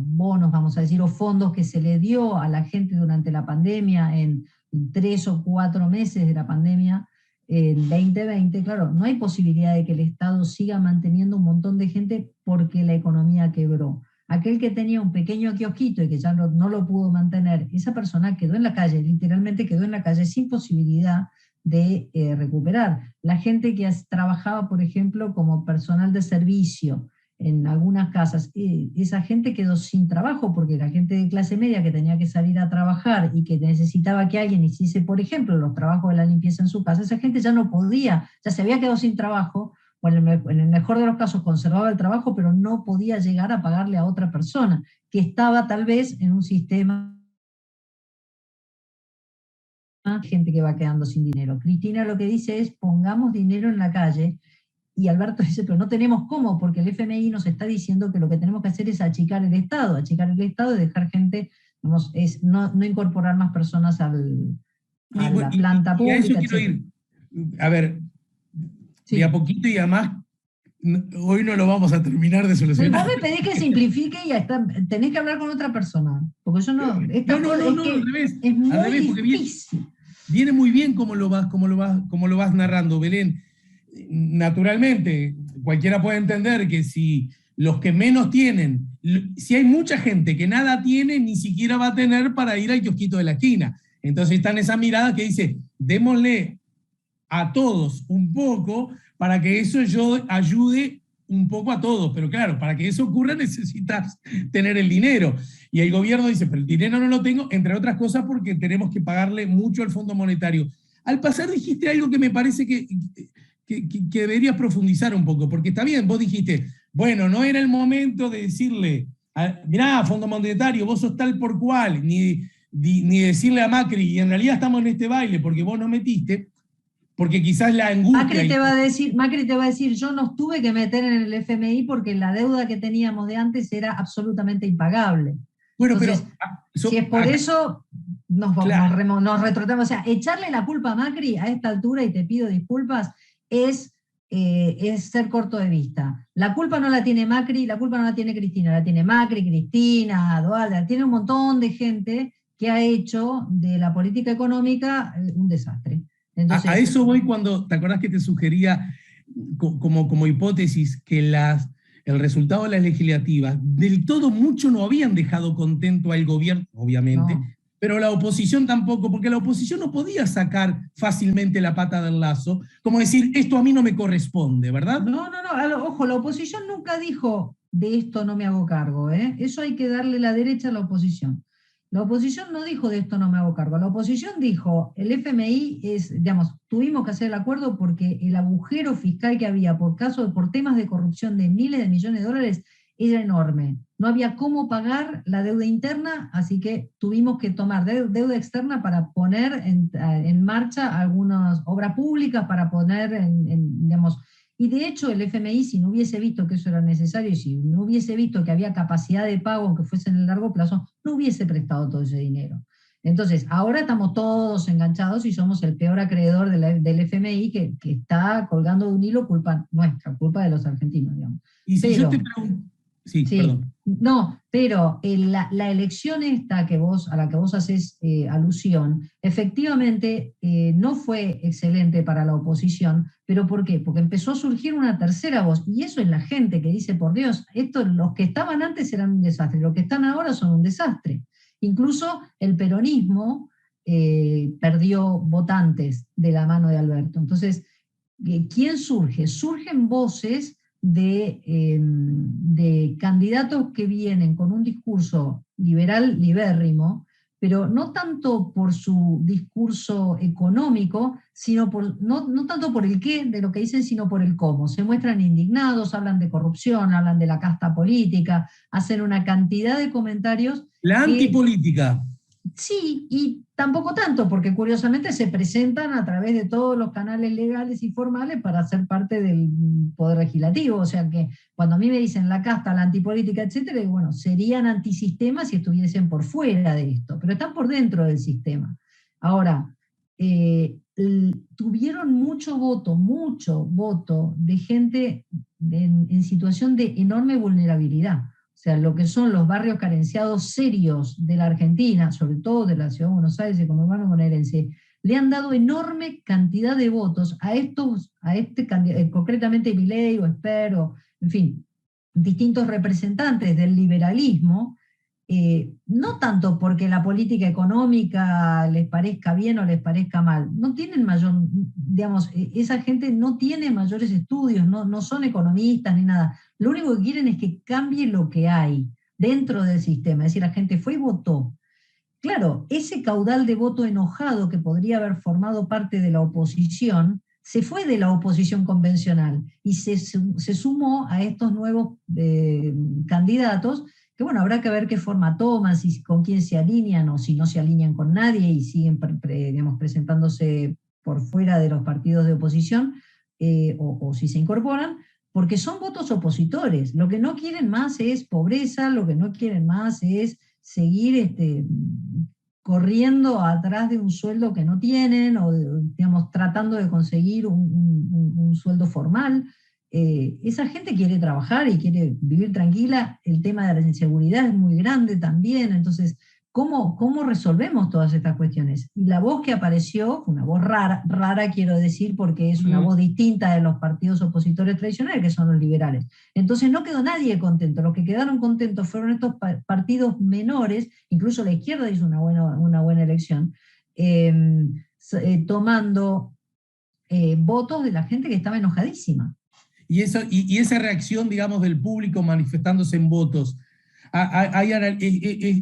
bonos, vamos a decir, o fondos que se le dio a la gente durante la pandemia, en 3 o 4 meses de la pandemia, en 2020, claro, no hay posibilidad de que el Estado siga manteniendo un montón de gente porque la economía quebró. Aquel que tenía un pequeño kiosquito y que ya no lo pudo mantener, esa persona quedó en la calle, literalmente quedó en la calle sin posibilidad de recuperar. La gente que trabajaba, por ejemplo, como personal de servicio en algunas casas, esa gente quedó sin trabajo porque la gente de clase media que tenía que salir a trabajar y que necesitaba que alguien hiciese, por ejemplo, los trabajos de la limpieza en su casa, esa gente ya no podía, ya se había quedado sin trabajo, o en el mejor de los casos conservaba el trabajo, pero no podía llegar a pagarle a otra persona que estaba tal vez en un sistema, gente que va quedando sin dinero. Cristina lo que dice es, pongamos dinero en la calle, y Alberto dice, pero no tenemos cómo, porque el FMI nos está diciendo que lo que tenemos que hacer es achicar el Estado y dejar gente, digamos, es no incorporar más personas a la planta Y a eso pública, quiero etc. ir. A ver, de a Sí. poquito, y además, hoy no lo vamos a terminar de No, y vos solucionar. me pedís que simplifique y tenés que hablar con otra persona, porque yo no, es No, que es al muy revés, porque difícil. viene muy bien como lo vas narrando, Belén. Naturalmente, cualquiera puede entender que si los que menos tienen, si hay mucha gente que nada tiene, ni siquiera va a tener para ir al kiosquito de la esquina. Entonces están esas miradas que dice, démosle a todos un poco para que eso yo ayude un poco a todos. Pero claro, para que eso ocurra necesitas tener el dinero. Y el gobierno dice, pero el dinero no lo tengo, entre otras cosas porque tenemos que pagarle mucho al Fondo Monetario. Al pasar dijiste algo que me parece que deberías profundizar un poco, porque está bien, vos dijiste, Bueno, no era el momento de decirle, mirá, Fondo Monetario, vos sos tal por cual, ni decirle a Macri, y en realidad estamos en este baile porque vos nos metiste, porque quizás la angustia... Macri te va a decir, yo nos tuve que meter en el FMI porque la deuda que teníamos de antes era absolutamente impagable. Bueno, entonces, si es por eso, claro. nos retrotamos. O sea, echarle la culpa a Macri a esta altura, y te pido disculpas, es ser corto de vista. La culpa no la tiene Macri, la culpa no la tiene Cristina, la tiene Macri, Cristina, Dualde, tiene un montón de gente que ha hecho de la política económica un desastre. Entonces, a eso voy cuando, ¿te acordás que te sugería como hipótesis que el resultado de las legislativas del todo mucho no habían dejado contento al gobierno, obviamente, no, pero la oposición tampoco, porque la oposición no podía sacar fácilmente la pata del lazo, como decir, esto a mí no me corresponde, ¿verdad? No, ojo, la oposición nunca dijo, de esto no me hago cargo, ¿eh? Eso hay que darle la derecha a la oposición. La oposición no dijo de esto no me hago cargo. La oposición dijo, el FMI digamos, tuvimos que hacer el acuerdo porque el agujero fiscal que había por temas de corrupción de miles de millones de dólares era enorme. No había cómo pagar la deuda interna, así que tuvimos que tomar deuda externa para poner en marcha algunas obras públicas, para poner digamos, y de hecho el FMI, si no hubiese visto que eso era necesario y si no hubiese visto que había capacidad de pago, aunque fuese en el largo plazo, no hubiese prestado todo ese dinero. Entonces, ahora estamos todos enganchados y somos el peor acreedor del FMI que está colgando de un hilo, culpa nuestra, culpa de los argentinos, digamos. Y si yo te pregunto... Sí, perdón. No, pero la elección esta a la que vos haces alusión, efectivamente no fue excelente para la oposición, pero ¿por qué? Porque empezó a surgir una tercera voz, y eso es la gente que dice, por Dios, los que estaban antes eran un desastre, los que están ahora son un desastre. Incluso el peronismo perdió votantes de la mano de Alberto. Entonces, ¿quién surge? Surgen voces de candidatos que vienen con un discurso liberal libérrimo, pero no tanto por su discurso económico, sino no tanto por el qué de lo que dicen, sino por el cómo. Se muestran indignados, hablan de corrupción, hablan de la casta política, hacen una cantidad de comentarios. La antipolítica. Sí, y tampoco tanto, porque curiosamente se presentan a través de todos los canales legales y formales para ser parte del poder legislativo. O sea que cuando a mí me dicen la casta, la antipolítica, etcétera, bueno, serían antisistemas si estuviesen por fuera de esto, pero están por dentro del sistema. Ahora, tuvieron mucho voto de gente en situación de enorme vulnerabilidad. O sea, lo que son los barrios carenciados serios de la Argentina, sobre todo de la Ciudad de Buenos Aires y conurbano bonaerense, le han dado enorme cantidad de votos a concretamente Milei o Esper, en fin, distintos representantes del liberalismo, no tanto porque la política económica les parezca bien o les parezca mal, no tienen digamos, esa gente no tiene mayores estudios, no son economistas ni nada. Lo único que quieren es que cambie lo que hay dentro del sistema, es decir, la gente fue y votó. Claro, ese caudal de voto enojado que podría haber formado parte de la oposición, se fue de la oposición convencional y se sumó a estos nuevos candidatos, que bueno, habrá que ver qué forma toman, con quién se alinean o si no se alinean con nadie y siguen digamos, presentándose por fuera de los partidos de oposición, o si se incorporan, porque son votos opositores. Lo que no quieren más es pobreza, lo que no quieren más es seguir corriendo atrás de un sueldo que no tienen o, digamos, tratando de conseguir un sueldo formal. Esa gente quiere trabajar y quiere vivir tranquila. El tema de la inseguridad es muy grande también. Entonces, ¿cómo resolvemos todas estas cuestiones? Y la voz que apareció, una voz rara quiero decir, porque es una voz distinta de los partidos opositores tradicionales, que son los liberales. Entonces no quedó nadie contento. Los que quedaron contentos fueron estos partidos menores, incluso la izquierda hizo una buena elección, tomando votos de la gente que estaba enojadísima. Y esa reacción, digamos, del público manifestándose en votos,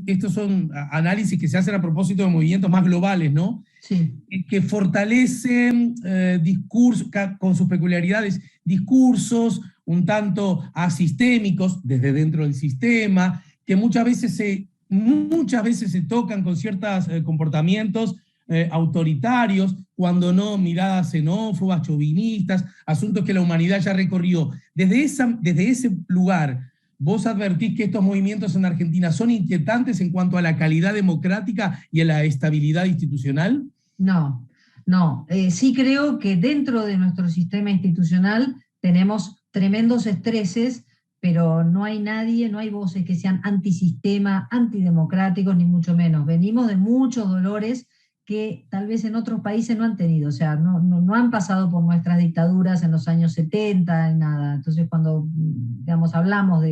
estos son análisis que se hacen a propósito de movimientos más globales, ¿no? Sí. Que fortalecen discursos, con sus peculiaridades, discursos un tanto asistémicos desde dentro del sistema, que muchas veces se tocan con ciertos comportamientos autoritarios, cuando no miradas xenófobas, chauvinistas, asuntos que la humanidad ya recorrió. Desde ese lugar, ¿vos advertís que estos movimientos en Argentina son inquietantes en cuanto a la calidad democrática y a la estabilidad institucional? No, no. Sí creo que dentro de nuestro sistema institucional tenemos tremendos estreses, pero no hay nadie, no hay voces que sean antisistema, antidemocráticos, ni mucho menos. Venimos de muchos dolores que tal vez en otros países no han tenido, o sea, no han pasado por nuestras dictaduras en los años 70, nada. Entonces cuando, digamos, hablamos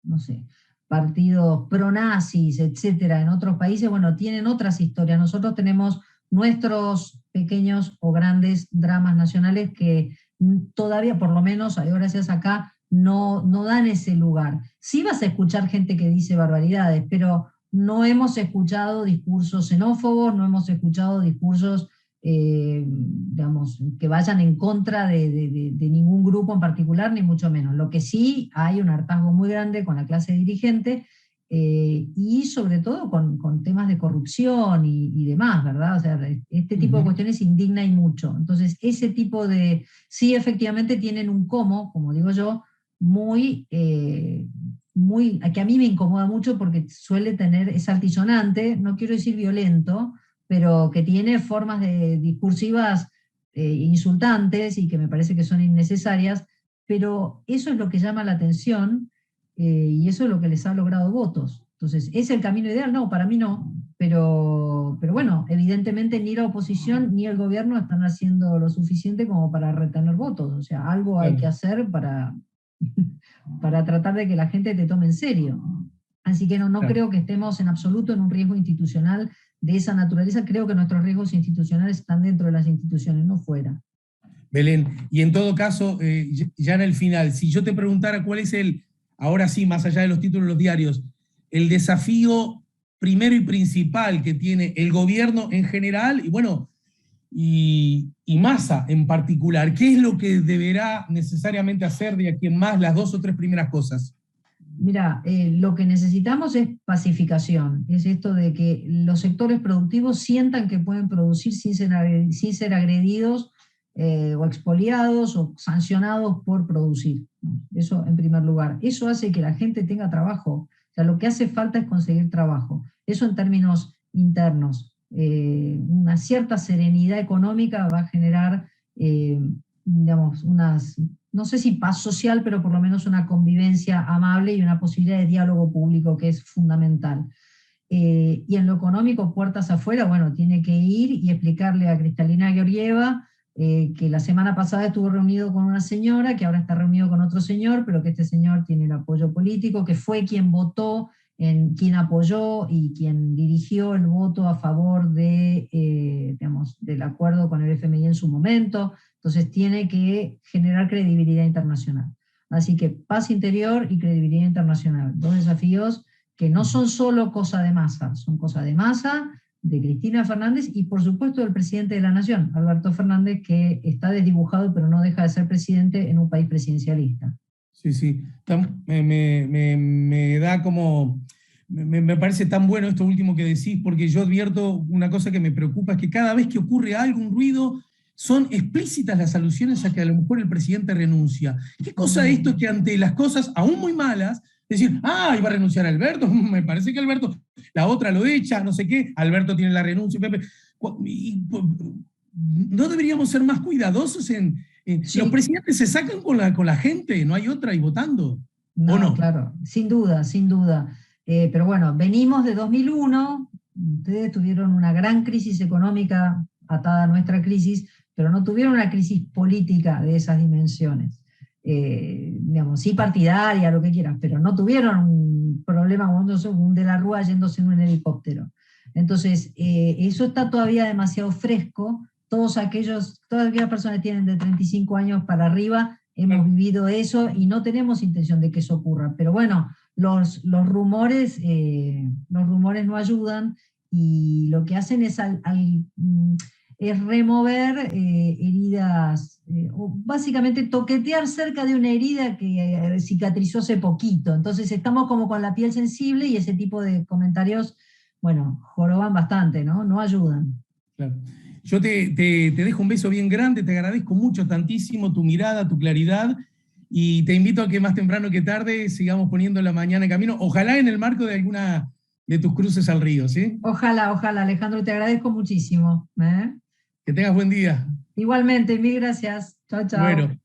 no sé, partidos pronazis, etcétera, en otros países, bueno, tienen otras historias. Nosotros tenemos nuestros pequeños o grandes dramas nacionales que todavía, por lo menos, gracias acá, no dan ese lugar. Sí vas a escuchar gente que dice barbaridades, pero no hemos escuchado discursos xenófobos, no hemos escuchado discursos, digamos, que vayan en contra de ningún grupo en particular, ni mucho menos. Lo que sí hay un hartazgo muy grande con la clase dirigente, y sobre todo con temas de corrupción y demás, ¿verdad? O sea, este tipo de cuestiones indigna y mucho. Entonces, ese tipo de, sí, efectivamente tienen un como digo yo, muy, que a mí me incomoda mucho porque suele tener, es altisonante, no quiero decir violento, pero que tiene formas discursivas insultantes y que me parece que son innecesarias, pero eso es lo que llama la atención, y eso es lo que les ha logrado votos. Entonces, ¿es el camino ideal? No, para mí no, pero bueno, evidentemente ni la oposición ni el gobierno están haciendo lo suficiente como para retener votos, o sea, algo hay que hacer para tratar de que la gente te tome en serio. Así que no creo que estemos en absoluto en un riesgo institucional de esa naturaleza. Creo que nuestros riesgos institucionales están dentro de las instituciones, no fuera. Belén, y en todo caso, ya en el final, si yo te preguntara cuál es ahora sí, más allá de los títulos de los diarios, el desafío primero y principal que tiene el gobierno en general, y bueno, y Massa en particular, ¿qué es lo que deberá necesariamente hacer de aquí en más, las 2 o 3 primeras cosas? Mira, lo que necesitamos es pacificación, es esto de que los sectores productivos sientan que pueden producir sin ser agredidos, o expoliados o sancionados por producir. Eso en primer lugar. Eso hace que la gente tenga trabajo. O sea, lo que hace falta es conseguir trabajo. Eso en términos internos. Una cierta serenidad económica va a generar, digamos, no sé si paz social, pero por lo menos una convivencia amable y una posibilidad de diálogo público que es fundamental. Y en lo económico, puertas afuera, bueno, tiene que ir y explicarle a Cristalina Georgieva que la semana pasada estuvo reunido con una señora, que ahora está reunido con otro señor, pero que este señor tiene el apoyo político, que fue quien votó, quien apoyó y quien dirigió el voto a favor digamos, del acuerdo con el FMI en su momento. Entonces tiene que generar credibilidad internacional. Así que paz interior y credibilidad internacional, 2 desafíos que no son solo cosa de Massa, son cosa de Massa, de Cristina Fernández y por supuesto del presidente de la Nación, Alberto Fernández, que está desdibujado pero no deja de ser presidente en un país presidencialista. Sí, sí, me da como, me parece tan bueno esto último que decís, porque yo advierto una cosa que me preocupa, es que cada vez que ocurre algo, un ruido, son explícitas las alusiones a que a lo mejor el presidente renuncia. ¿Qué cosa es esto que ante las cosas aún muy malas, decir, iba a renunciar Alberto, me parece que Alberto, la otra lo echa, no sé qué, Alberto tiene la renuncia, Pepe. ¿No deberíamos ser más cuidadosos Sí. Los presidentes se sacan con la gente, no hay otra, y votando? No, ¿O no? claro, sin duda, sin duda. Pero bueno, venimos de 2001, ustedes tuvieron una gran crisis económica atada a nuestra crisis, pero no tuvieron una crisis política de esas dimensiones. Digamos, sí partidaria, lo que quieran, pero no tuvieron un problema como un de la Rúa yéndose en un helicóptero. Entonces, eso está todavía demasiado fresco. Todas aquellas personas que tienen de 35 años para arriba hemos vivido eso y no tenemos intención de que eso ocurra. Pero bueno, los rumores no ayudan y lo que hacen es es remover heridas, o básicamente toquetear cerca de una herida que cicatrizó hace poquito. Entonces estamos como con la piel sensible y ese tipo de comentarios, bueno, joroban bastante, ¿no? No ayudan. Claro. Yo te dejo un beso bien grande, te agradezco mucho, tantísimo tu mirada, tu claridad, y te invito a que más temprano que tarde sigamos poniendo la mañana en camino, ojalá en el marco de alguna de tus cruces al río, ¿sí? Ojalá, ojalá, Alejandro, te agradezco muchísimo. ¿Eh? Que tengas buen día. Igualmente, mil gracias. Chao, chao. Bueno.